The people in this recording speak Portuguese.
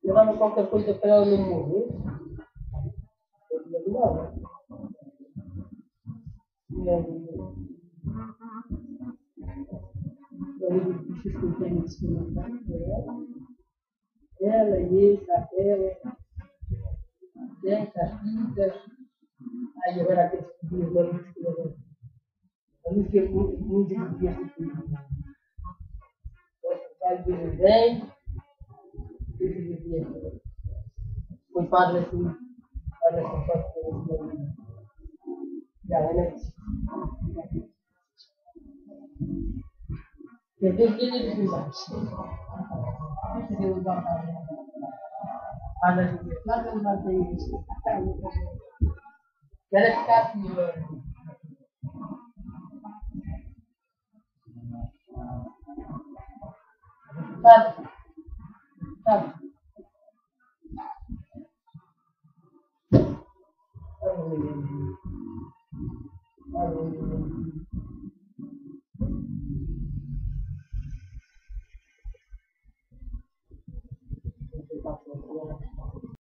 Eu dava qualquer coisa para ela não morrer. Eu não dava. Eu digo que bichos que eu tenho de experimentar para ela. Ela e esse, aquela, dentro, as pintas. Aí agora aqueles que dias agora não escrever. A luz que eu muito dias de tudo. Vai ver bem. Foi padre assim. Olha essa foto que eu vou. Já, olha isso. Eu tenho que ir de baixo. Eu vou botar. Olha aqui. Lá eu levantei isso. Quero ficar assim, sabe? Sabe?